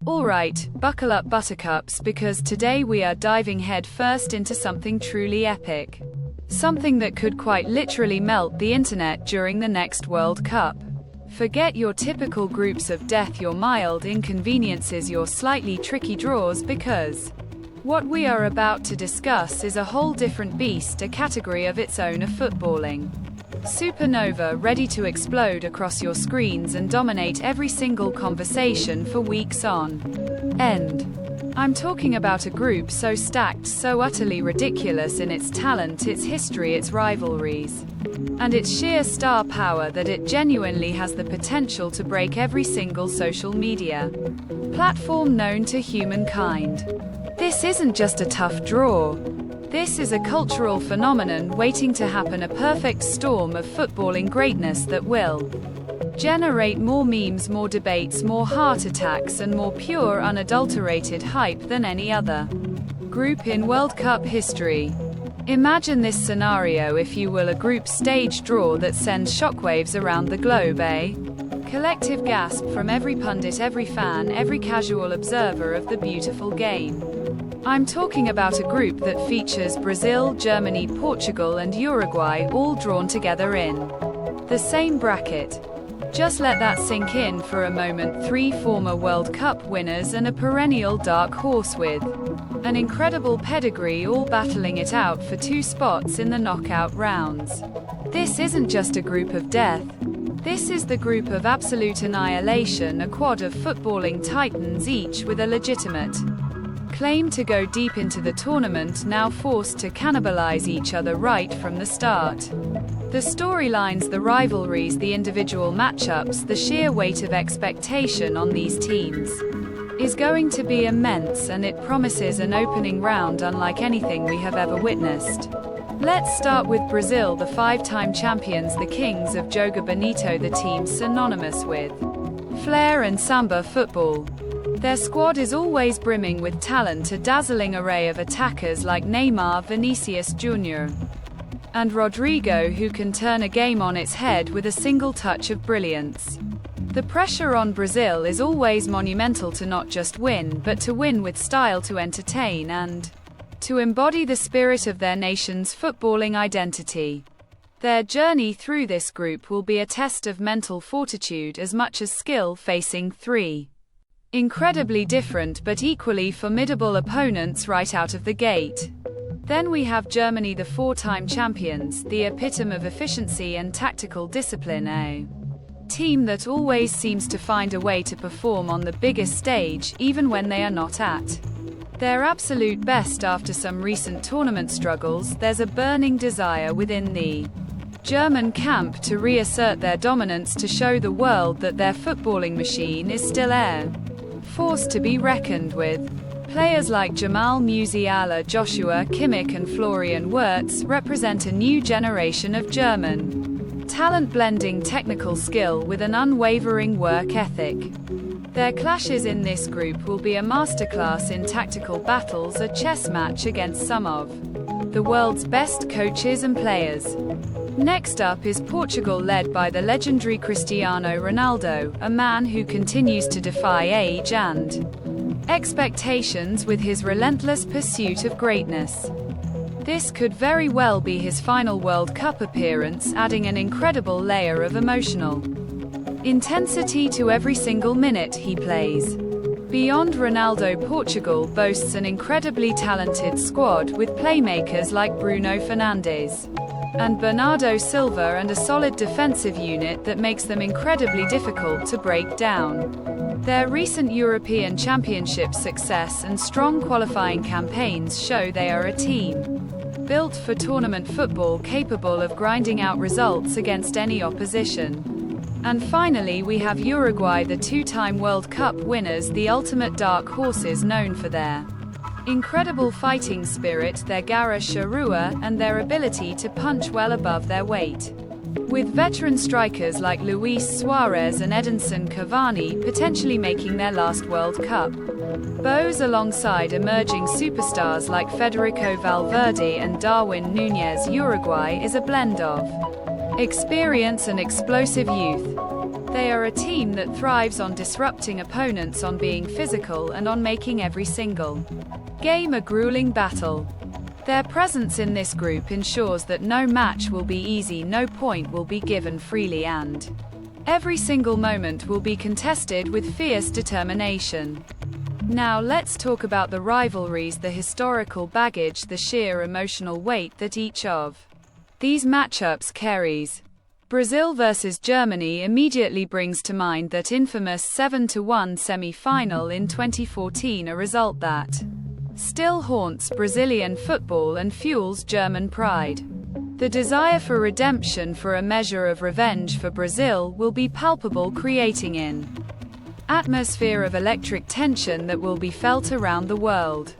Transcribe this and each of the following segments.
Alright, buckle up buttercups, because today we are diving head first into something truly epic. Something that could quite literally melt the internet during the next World Cup. Forget your typical groups of death, your mild inconveniences, your slightly tricky draws, because what we are about to discuss is a whole different beast, a category of its own of footballing. Supernova, ready to explode across your screens and dominate every single conversation for weeks on end. I'm talking about a group so stacked, so utterly ridiculous in its talent, its history, its rivalries, and its sheer star power that it genuinely has the potential to break every single social media platform known to humankind. This isn't just a tough draw. This is a cultural phenomenon waiting to happen, a perfect storm of footballing greatness that will generate more memes, more debates, more heart attacks, and more pure, unadulterated hype than any other group in World Cup history. Imagine this scenario, if you will, a group stage draw that sends shockwaves around the globe, a collective gasp from every pundit, every fan, every casual observer of the beautiful game. I'm talking about a group that features Brazil, Germany, Portugal, and Uruguay all drawn together in the same bracket. Just let that sink in for a moment. 3 former World Cup winners and a perennial dark horse with an incredible pedigree, all battling it out for 2 spots in the knockout rounds. This isn't just a group of death. This is the group of absolute annihilation, a quad of footballing titans, each with a legitimate claim to go deep into the tournament, now forced to cannibalize each other right from the start. The storylines, the rivalries, the individual matchups, the sheer weight of expectation on these teams is going to be immense, and it promises an opening round unlike anything we have ever witnessed. Let's start with Brazil, the 5-time champions, the kings of Joga Bonito, the team synonymous with flair and samba football. Their squad is always brimming with talent, a dazzling array of attackers like Neymar, Vinicius Jr., and Rodrigo, who can turn a game on its head with a single touch of brilliance. The pressure on Brazil is always monumental, to not just win, but to win with style, to entertain, and to embody the spirit of their nation's footballing identity. Their journey through this group will be a test of mental fortitude as much as skill, facing 3 incredibly different but equally formidable opponents right out of the gate. Then we have Germany, the 4-time champions, the epitome of efficiency and tactical discipline, a team that always seems to find a way to perform on the biggest stage, even when they are not at their absolute best. After some recent tournament struggles, there's a burning desire within the German camp to reassert their dominance, to show the world that their footballing machine is still a force to be reckoned with. Players like Jamal Musiala, Joshua Kimmich, and Florian Wirtz represent a new generation of German talent, blending technical skill with an unwavering work ethic. Their clashes in this group will be a masterclass in tactical battles, a chess match against some of the world's best coaches and players. Next up is Portugal, led by the legendary Cristiano Ronaldo, a man who continues to defy age and expectations with his relentless pursuit of greatness. This could very well be his final World Cup appearance, adding an incredible layer of emotional intensity to every single minute he plays. Beyond Ronaldo, Portugal boasts an incredibly talented squad with playmakers like Bruno Fernandes and Bernardo Silva, and a solid defensive unit that makes them incredibly difficult to break down. Their recent European Championship success and strong qualifying campaigns show they are a team built for tournament football, capable of grinding out results against any opposition. And finally, we have Uruguay, the 2-time World Cup winners, the ultimate dark horses, known for their incredible fighting spirit, their garra charrua, and their ability to punch well above their weight. With veteran strikers like Luis Suarez and Edinson Cavani potentially making their last World Cup bows alongside emerging superstars like Federico Valverde and Darwin Núñez, Uruguay is a blend of experience and explosive youth. They are a team that thrives on disrupting opponents, on being physical, and on making every single game a grueling battle. Their presence in this group ensures that no match will be easy, no point will be given freely, and every single moment will be contested with fierce determination. Now let's talk about the rivalries, the historical baggage, the sheer emotional weight that each of these matchups carries. Brazil versus Germany immediately brings to mind that infamous 7-1 semi-final in 2014, a result that still haunts Brazilian football and fuels German pride. The desire for redemption, for a measure of revenge for Brazil, will be palpable, creating an atmosphere of electric tension that will be felt around the world.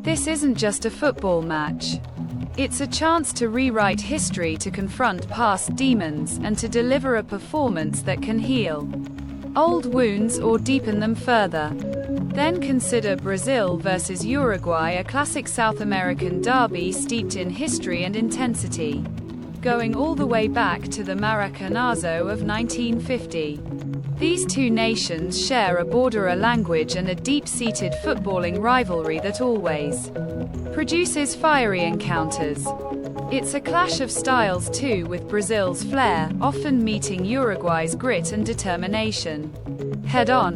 This isn't just a football match. It's a chance to rewrite history, to confront past demons, and to deliver a performance that can heal old wounds or deepen them further. Then consider Brazil versus Uruguay, a classic South American derby steeped in history and intensity, going all the way back to the Maracanazo of 1950. These two nations share a border, a language, and a deep-seated footballing rivalry that always produces fiery encounters. It's a clash of styles too, with Brazil's flair often meeting Uruguay's grit and determination. Head-on.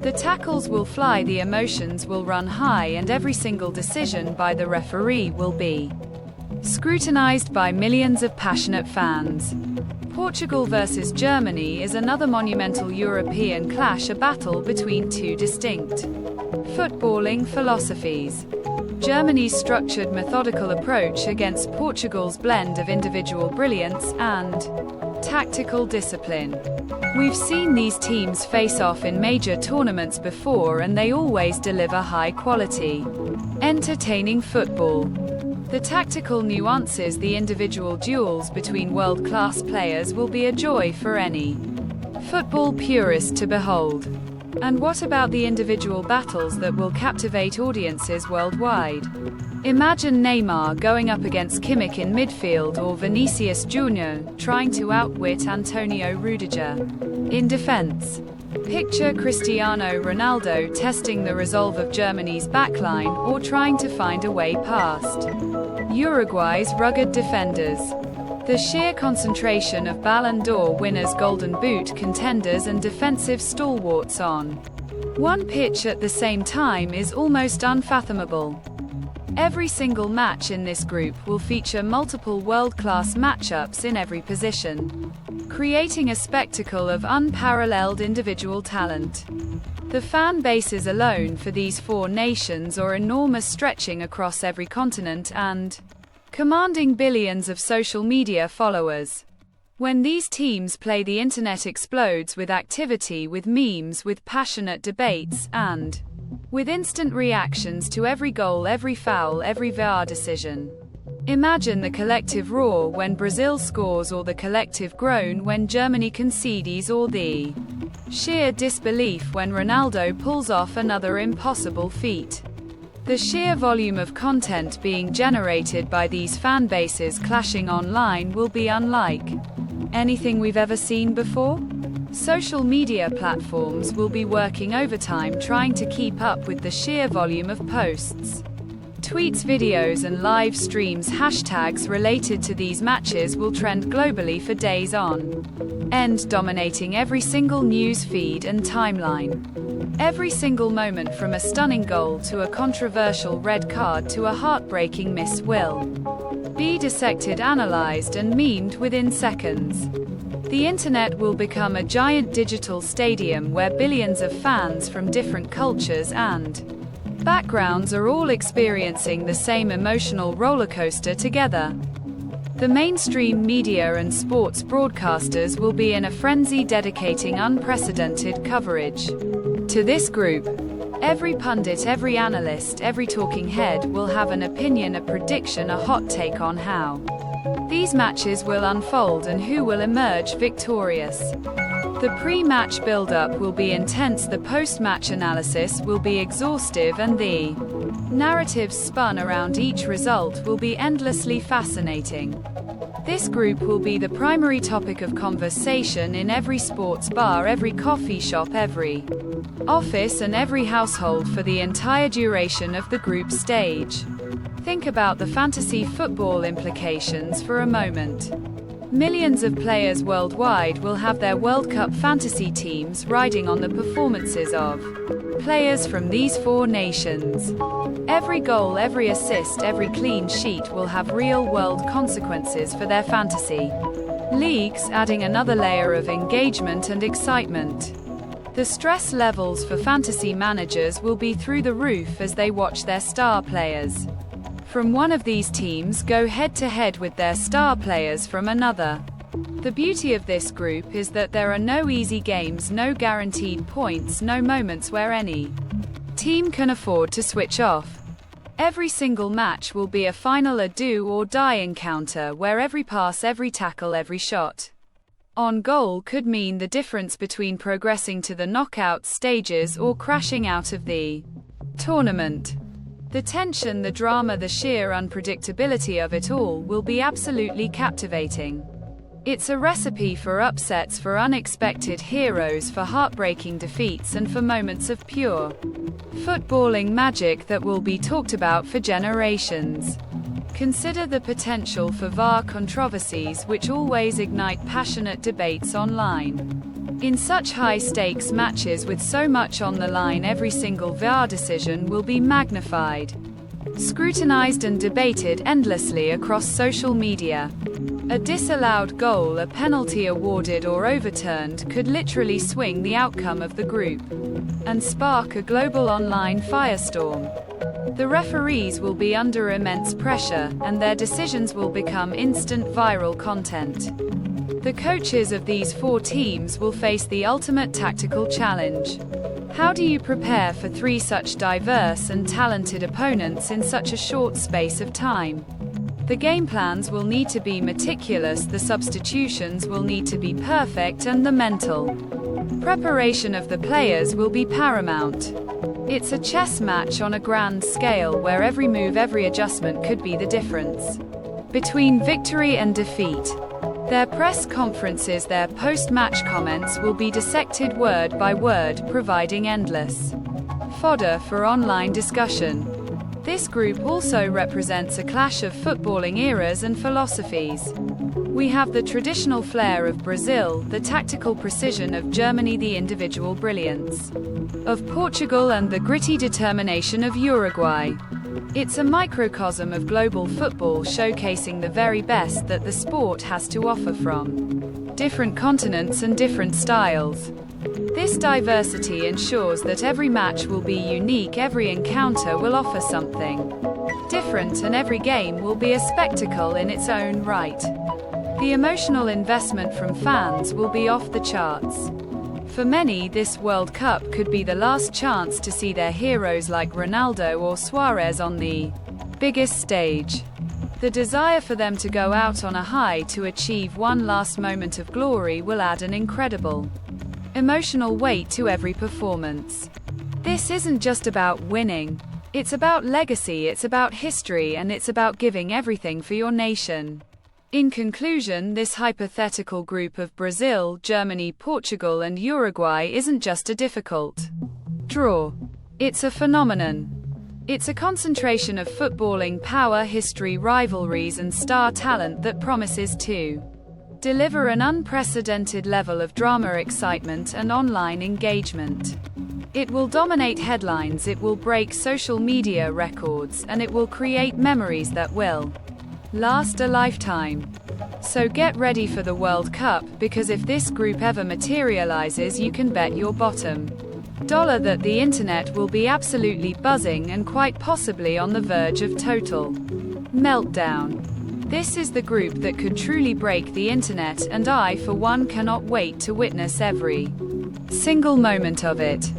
The tackles will fly, the emotions will run high, and every single decision by the referee will be scrutinized by millions of passionate fans. Portugal versus Germany is another monumental European clash, a battle between two distinct footballing philosophies. Germany's structured, methodical approach against Portugal's blend of individual brilliance and tactical discipline. We've seen these teams face off in major tournaments before, and they always deliver high-quality, entertaining football. The tactical nuances, the individual duels between world-class players will be a joy for any football purist to behold. And what about the individual battles that will captivate audiences worldwide? Imagine Neymar going up against Kimmich in midfield, or Vinicius Jr. trying to outwit Antonio Rudiger in defense. Picture Cristiano Ronaldo testing the resolve of Germany's backline, or trying to find a way past Uruguay's rugged defenders. The sheer concentration of Ballon d'Or winners, Golden Boot contenders, and defensive stalwarts on one pitch at the same time is almost unfathomable. Every single match in this group will feature multiple world-class matchups in every position, creating a spectacle of unparalleled individual talent. The fan bases alone for these four nations are enormous, stretching across every continent and commanding billions of social media followers. When these teams play, the internet explodes with activity, with memes, with passionate debates, and with instant reactions to every goal, every foul, every VAR decision. Imagine the collective roar when Brazil scores, or the collective groan when Germany concedes, or the sheer disbelief when Ronaldo pulls off another impossible feat. The sheer volume of content being generated by these fan bases clashing online will be unlike anything we've ever seen before. Social media platforms will be working overtime trying to keep up with the sheer volume of posts, tweets, videos, and live streams. Hashtags related to these matches will trend globally for days on end, dominating every single news feed and timeline. Every single moment, from a stunning goal to a controversial red card to a heartbreaking miss, will be dissected, analyzed, and memed within seconds. The internet will become a giant digital stadium where billions of fans from different cultures and backgrounds are all experiencing the same emotional rollercoaster together. The mainstream media and sports broadcasters will be in a frenzy, dedicating unprecedented coverage to this group. Every pundit, every analyst, every talking head will have an opinion, a prediction, a hot take on how these matches will unfold and who will emerge victorious. The pre-match build-up will be intense, the post-match analysis will be exhaustive, and the narratives spun around each result will be endlessly fascinating. This group will be the primary topic of conversation in every sports bar, every coffee shop, every office and every household for the entire duration of the group stage. Think about the fantasy football implications for a moment. Millions of players worldwide will have their World Cup fantasy teams riding on the performances of players from these four nations. Every goal, every assist, every clean sheet will have real-world consequences for their fantasy leagues, adding another layer of engagement and excitement. The stress levels for fantasy managers will be through the roof as they watch their star players from one of these teams go head-to-head with their star players from another. The beauty of this group is that there are no easy games, no guaranteed points, no moments where any team can afford to switch off. Every single match will be a final, a do-or-die encounter where every pass, every tackle, every shot on goal could mean the difference between progressing to the knockout stages or crashing out of the tournament. The tension, the drama, the sheer unpredictability of it all will be absolutely captivating. It's a recipe for upsets, for unexpected heroes, for heartbreaking defeats, and for moments of pure footballing magic that will be talked about for generations. Consider the potential for VAR controversies, which always ignite passionate debates online. In such high-stakes matches with so much on the line, every single VAR decision will be magnified, scrutinized and debated endlessly across social media. A disallowed goal, a penalty awarded or overturned could literally swing the outcome of the group and spark a global online firestorm. The referees will be under immense pressure, and their decisions will become instant viral content. The coaches of these four teams will face the ultimate tactical challenge. How do you prepare for three such diverse and talented opponents in such a short space of time? The game plans will need to be meticulous, the substitutions will need to be perfect, and the mental preparation of the players will be paramount. It's a chess match on a grand scale where every move, every adjustment could be the difference between victory and defeat. Their press conferences, their post-match comments will be dissected word by word, providing endless fodder for online discussion. This group also represents a clash of footballing eras and philosophies. We have the traditional flair of Brazil, the tactical precision of Germany, the individual brilliance of Portugal, and the gritty determination of Uruguay. It's a microcosm of global football, showcasing the very best that the sport has to offer from different continents and different styles. This diversity ensures that every match will be unique, every encounter will offer something different, and every game will be a spectacle in its own right. The emotional investment from fans will be off the charts. For many, this World Cup could be the last chance to see their heroes like Ronaldo or Suarez on the biggest stage. The desire for them to go out on a high to achieve one last moment of glory will add an incredible emotional weight to every performance. This isn't just about winning. It's about legacy, it's about history, and it's about giving everything for your nation. In conclusion, this hypothetical group of Brazil, Germany, Portugal, and Uruguay isn't just a difficult draw. It's a phenomenon. It's a concentration of footballing power, history, rivalries, and star talent that promises to deliver an unprecedented level of drama, excitement, and online engagement. It will dominate headlines, it will break social media records, and it will create memories that will last a lifetime. So get ready for the World Cup, because if this group ever materializes, you can bet your bottom dollar that the internet will be absolutely buzzing and quite possibly on the verge of total meltdown. This is the group that could truly break the internet, and I, for one, cannot wait to witness every single moment of it.